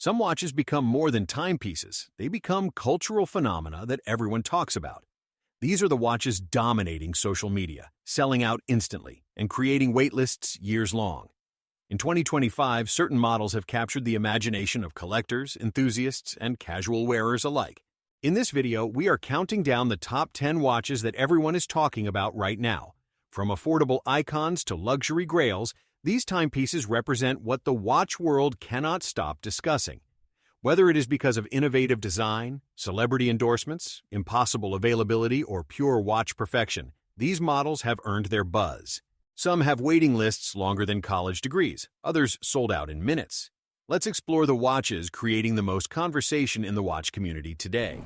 Some watches become more than timepieces. They become cultural phenomena that everyone talks about. These are the watches dominating social media, selling out instantly, and creating waitlists years long. In 2025, certain models have captured the imagination of collectors, enthusiasts, and casual wearers alike. In this video, we are counting down the top 10 watches that everyone is talking about right now. From affordable icons to luxury grails, these timepieces represent what the watch world cannot stop discussing. Whether it is because of innovative design, celebrity endorsements, impossible availability, or pure watch perfection, these models have earned their buzz. Some have waiting lists longer than college degrees, others sold out in minutes. Let's explore the watches creating the most conversation in the watch community today.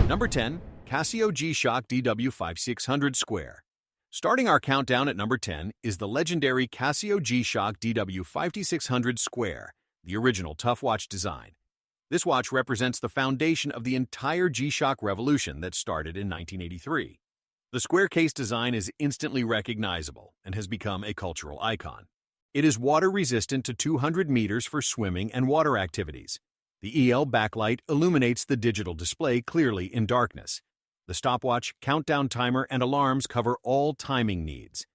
Number 10. Casio G-Shock DW5600 Square. Starting our countdown at number 10 is the legendary Casio G-Shock DW5600 Square, the original tough watch design. This watch represents the foundation of the entire G-Shock revolution that started in 1983. The square case design is instantly recognizable and has become a cultural icon. It is water-resistant to 200 meters for swimming and water activities. The EL backlight illuminates the digital display clearly in darkness. The stopwatch, countdown timer, and alarms cover all timing needs.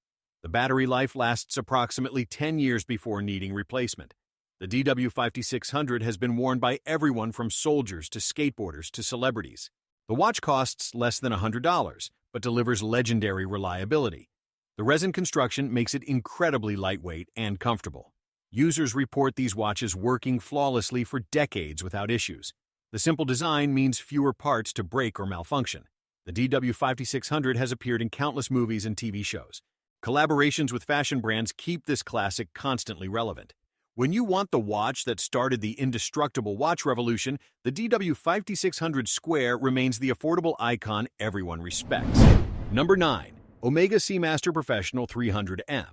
The battery life lasts approximately 10 years before needing replacement. The DW5600 has been worn by everyone from soldiers to skateboarders to celebrities. The watch costs less than $100, but delivers legendary reliability. The resin construction makes it incredibly lightweight and comfortable. Users report these watches working flawlessly for decades without issues. The simple design means fewer parts to break or malfunction. The DW5600 has appeared in countless movies and TV shows. Collaborations with fashion brands keep this classic constantly relevant. When you want the watch that started the indestructible watch revolution, the DW5600 Square remains the affordable icon everyone respects. Number 9. Omega Seamaster Professional 300M.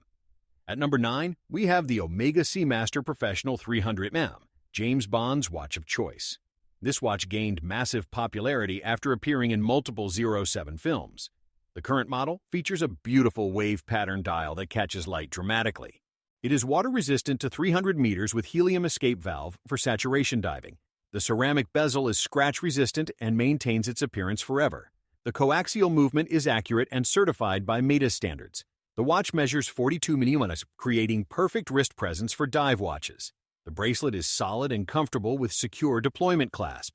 At number 9, we have the Omega Seamaster Professional 300M, James Bond's watch of choice. This watch gained massive popularity after appearing in multiple 07 films. The current model features a beautiful wave pattern dial that catches light dramatically. It is water-resistant to 300 meters with helium escape valve for saturation diving. The ceramic bezel is scratch-resistant and maintains its appearance forever. The coaxial movement is accurate and certified by META standards. The watch measures 42 mm, creating perfect wrist presence for dive watches. The bracelet is solid and comfortable with secure deployment clasp.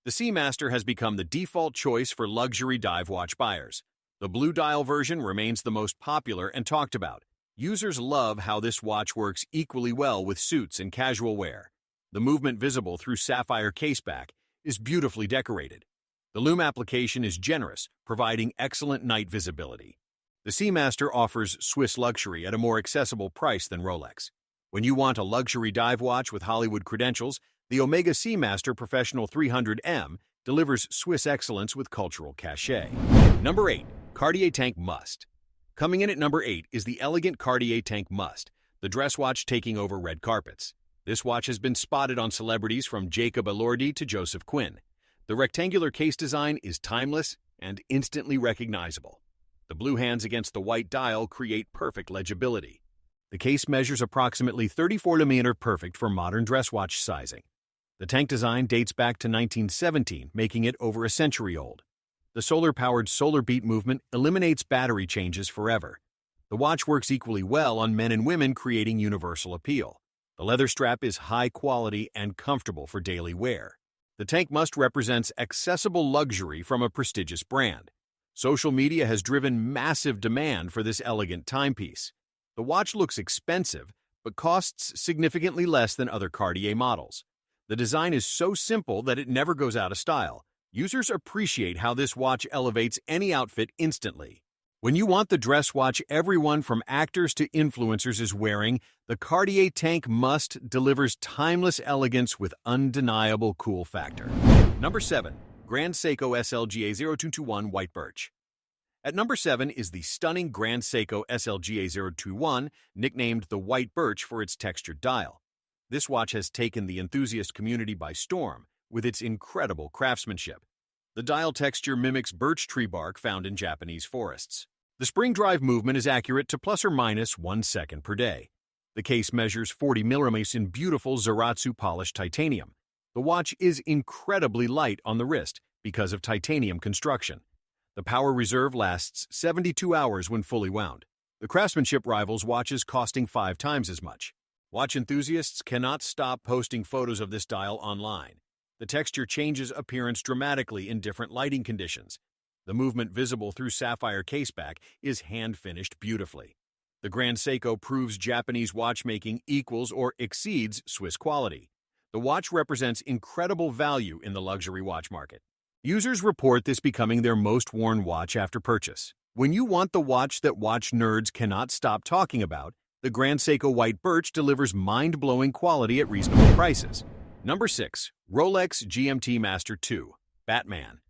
The Seamaster has become the default choice for luxury dive watch buyers. The blue dial version remains the most popular and talked about. Users love how this watch works equally well with suits and casual wear. The movement visible through sapphire caseback is beautifully decorated. The lume application is generous, providing excellent night visibility. The Seamaster offers Swiss luxury at a more accessible price than Rolex. When you want a luxury dive watch with Hollywood credentials, the Omega Seamaster Professional 300M delivers Swiss excellence with cultural cachet. Number 8. Cartier Tank Must. Coming in at number 8 is the elegant Cartier Tank Must, the dress watch taking over red carpets. This watch has been spotted on celebrities from Jacob Elordi to Joseph Quinn. The rectangular case design is timeless and instantly recognizable. The blue hands against the white dial create perfect legibility. The case measures approximately 34 mm perfect for modern dress watch sizing. The tank design dates back to 1917, making it over a century old. The solar-powered solar beat movement eliminates battery changes forever. The watch works equally well on men and women, creating universal appeal. The leather strap is high quality and comfortable for daily wear. The Tank Must represents accessible luxury from a prestigious brand. Social media has driven massive demand for this elegant timepiece. The watch looks expensive, but costs significantly less than other Cartier models. The design is so simple that it never goes out of style. Users appreciate how this watch elevates any outfit instantly. When you want the dress watch everyone from actors to influencers is wearing, the Cartier Tank Must delivers timeless elegance with undeniable cool factor. Number 7. Grand Seiko SLGA 0221 White Birch. At number 7 is the stunning Grand Seiko SLGA 021, nicknamed the White Birch for its textured dial. This watch has taken the enthusiast community by storm with its incredible craftsmanship. The dial texture mimics birch tree bark found in Japanese forests. The spring drive movement is accurate to plus or minus 1 second per day. The case measures 40 mm in beautiful Zaratsu polished titanium. The watch is incredibly light on the wrist because of titanium construction. The power reserve lasts 72 hours when fully wound. The craftsmanship rivals watches costing 5 times as much. Watch enthusiasts cannot stop posting photos of this dial online. The texture changes appearance dramatically in different lighting conditions. The movement visible through sapphire caseback is hand-finished beautifully. The Grand Seiko proves Japanese watchmaking equals or exceeds Swiss quality. The watch represents incredible value in the luxury watch market. Users report this becoming their most worn watch after purchase. When you want the watch that watch nerds cannot stop talking about, the Grand Seiko White Birch delivers mind-blowing quality at reasonable prices. Number 6. Rolex GMT-Master 2 Batman.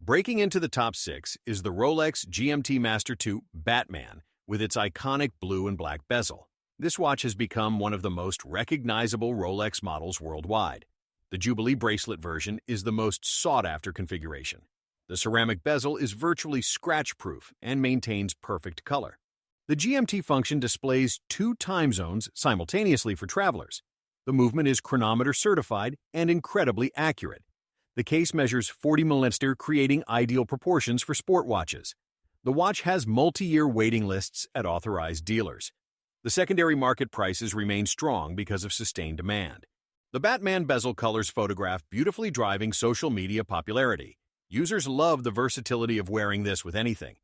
Breaking into the top 6 is the Rolex GMT-Master 2 Batman with its iconic blue and black bezel. This watch has become one of the most recognizable Rolex models worldwide. The Jubilee bracelet version is the most sought-after configuration. The ceramic bezel is virtually scratch-proof and maintains perfect color. The GMT function displays 2 time zones simultaneously for travelers. The movement is chronometer certified and incredibly accurate. The case measures 40 mm, creating ideal proportions for sport watches. The watch has multi-year waiting lists at authorized dealers. The secondary market prices remain strong because of sustained demand. The Batman bezel colors photograph beautifully driving social media popularity. Users love the versatility of wearing this with anything.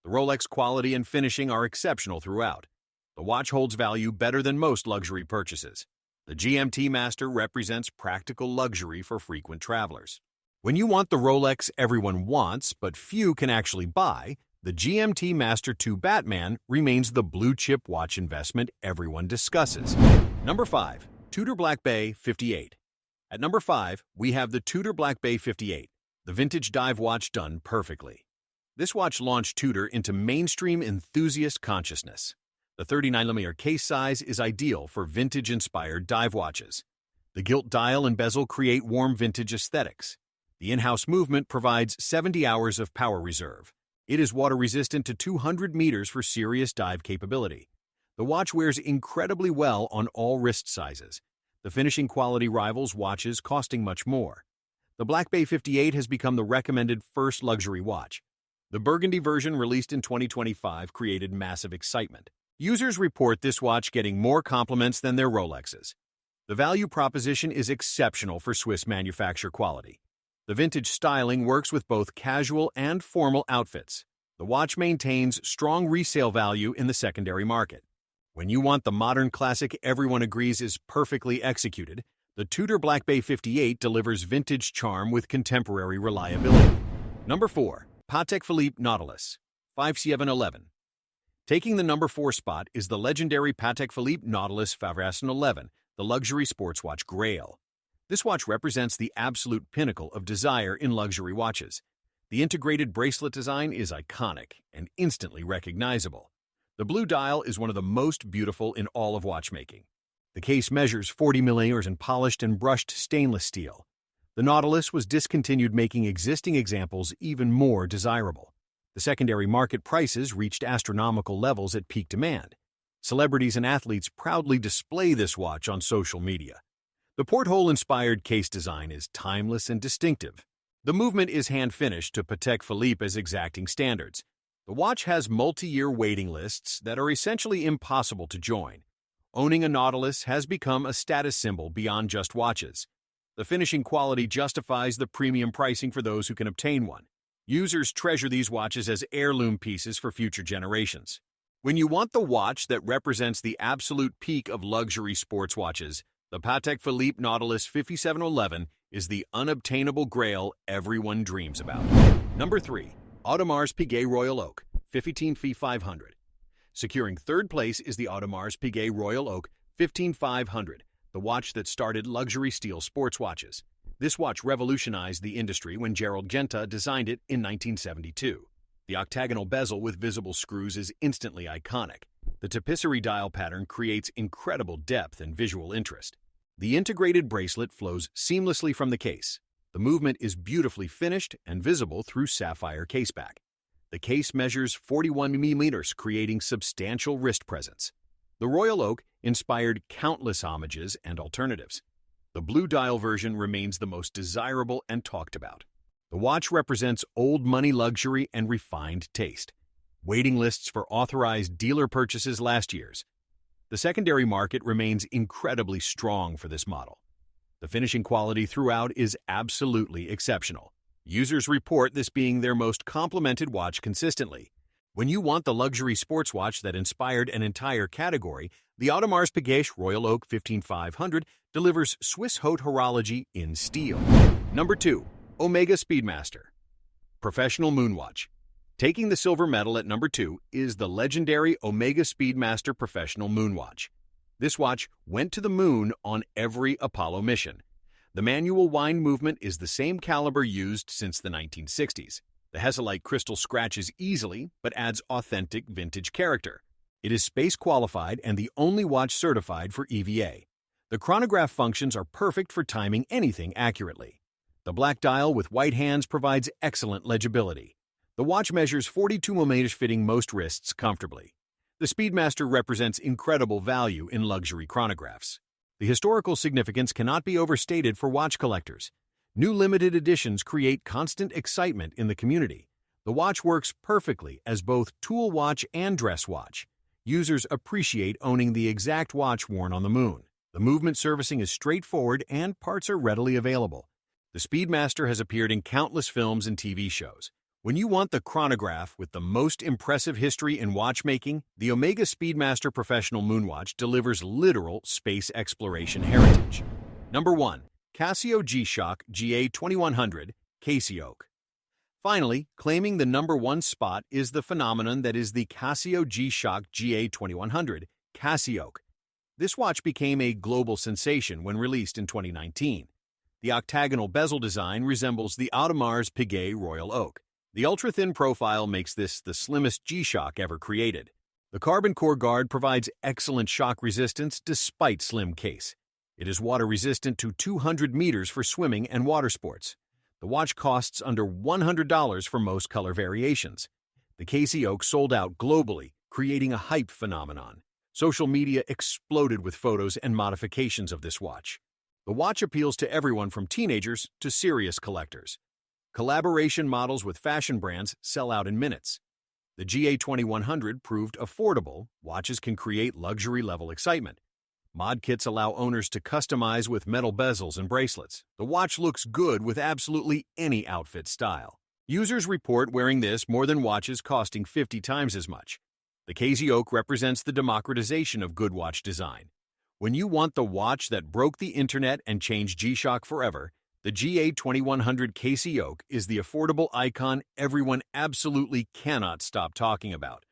The Rolex quality and finishing are exceptional throughout. The watch holds value better than most luxury purchases. The GMT-Master represents practical luxury for frequent travelers. When you want the Rolex everyone wants but few can actually buy, the GMT-Master 2 Batman remains the blue-chip watch investment everyone discusses. Number 5. Tudor Black Bay 58. At number 5, we have the Tudor Black Bay 58, the vintage dive watch done perfectly. This watch launched Tudor into mainstream enthusiast consciousness. The 39mm case size is ideal for vintage-inspired dive watches. The gilt dial and bezel create warm vintage aesthetics. The in-house movement provides 70 hours of power reserve. It is water-resistant to 200 meters for serious dive capability. The watch wears incredibly well on all wrist sizes. The finishing quality rivals watches costing much more. The Black Bay 58 has become the recommended first luxury watch. The burgundy version released in 2025 created massive excitement. Users report this watch getting more compliments than their Rolexes. The value proposition is exceptional for Swiss manufacture quality. The vintage styling works with both casual and formal outfits. The watch maintains strong resale value in the secondary market. When you want the modern classic everyone agrees is perfectly executed, the Tudor Black Bay 58 delivers vintage charm with contemporary reliability. Number 4. Patek Philippe Nautilus 5711. Taking the number 4 spot is the legendary Patek Philippe Nautilus 5711, the luxury sports watch grail. This watch represents the absolute pinnacle of desire in luxury watches. The integrated bracelet design is iconic and instantly recognizable. The blue dial is one of the most beautiful in all of watchmaking. The case measures 40 mm in polished and brushed stainless steel. The Nautilus was discontinued, making existing examples even more desirable. The secondary market prices reached astronomical levels at peak demand. Celebrities and athletes proudly display this watch on social media. The porthole-inspired case design is timeless and distinctive. The movement is hand-finished to Patek Philippe's exacting standards. The watch has multi-year waiting lists that are essentially impossible to join. Owning a Nautilus has become a status symbol beyond just watches. The finishing quality justifies the premium pricing for those who can obtain one. Users treasure these watches as heirloom pieces for future generations. When you want the watch that represents the absolute peak of luxury sports watches, the Patek Philippe Nautilus 5711 is the unobtainable grail everyone dreams about. Number 3. Audemars Piguet Royal Oak 15500. Securing third place is the Audemars Piguet Royal Oak 15500, the watch that started luxury steel sports watches. This watch revolutionized the industry when Gerald Genta designed it in 1972. The octagonal bezel with visible screws is instantly iconic. The tapisserie dial pattern creates incredible depth and visual interest. The integrated bracelet flows seamlessly from the case. The movement is beautifully finished and visible through sapphire caseback. The case measures 41 mm, creating substantial wrist presence. The Royal Oak inspired countless homages and alternatives. The blue dial version remains the most desirable and talked about. The watch represents old money luxury and refined taste. Waiting lists for authorized dealer purchases last year's. The secondary market remains incredibly strong for this model. The finishing quality throughout is absolutely exceptional. Users report this being their most complimented watch consistently. When you want the luxury sports watch that inspired an entire category, the Audemars Piguet Royal Oak 15500 delivers Swiss haute horology in steel. Number 2. Omega Speedmaster Professional Moonwatch. Taking the silver medal at number 2 is the legendary Omega Speedmaster Professional Moonwatch. This watch went to the moon on every Apollo mission. The manual wind movement is the same caliber used since the 1960s. The Hesalite crystal scratches easily, but adds authentic vintage character. It is space qualified and the only watch certified for EVA. The chronograph functions are perfect for timing anything accurately. The black dial with white hands provides excellent legibility. The watch measures 42 mm, fitting most wrists comfortably. The Speedmaster represents incredible value in luxury chronographs. The historical significance cannot be overstated for watch collectors. New limited editions create constant excitement in the community. The watch works perfectly as both tool watch and dress watch. Users appreciate owning the exact watch worn on the moon. The movement servicing is straightforward and parts are readily available. The Speedmaster has appeared in countless films and TV shows. When you want the chronograph with the most impressive history in watchmaking, the Omega Speedmaster Professional Moonwatch delivers literal space exploration heritage. Number 1. Casio G-Shock GA-2100 Casio. Finally, claiming the number 1 spot is the phenomenon that is the Casio G-Shock GA-2100 Casio. This watch became a global sensation when released in 2019. The octagonal bezel design resembles the Audemars Piguet Royal Oak. The ultra-thin profile makes this the slimmest G-Shock ever created. The carbon core guard provides excellent shock resistance despite slim case. It is water-resistant to 200 meters for swimming and water sports. The watch costs under $100 for most color variations. The Casio sold out globally, creating a hype phenomenon. Social media exploded with photos and modifications of this watch. The watch appeals to everyone from teenagers to serious collectors. Collaboration models with fashion brands sell out in minutes. The GA-2100 proved affordable. Watches can create luxury-level excitement. Mod kits allow owners to customize with metal bezels and bracelets. The watch looks good with absolutely any outfit style. Users report wearing this more than watches costing 50 times as much. The Casio represents the democratization of good watch design. When you want the watch that broke the internet and changed G-Shock forever, the GA-2100 Casio is the affordable icon everyone absolutely cannot stop talking about.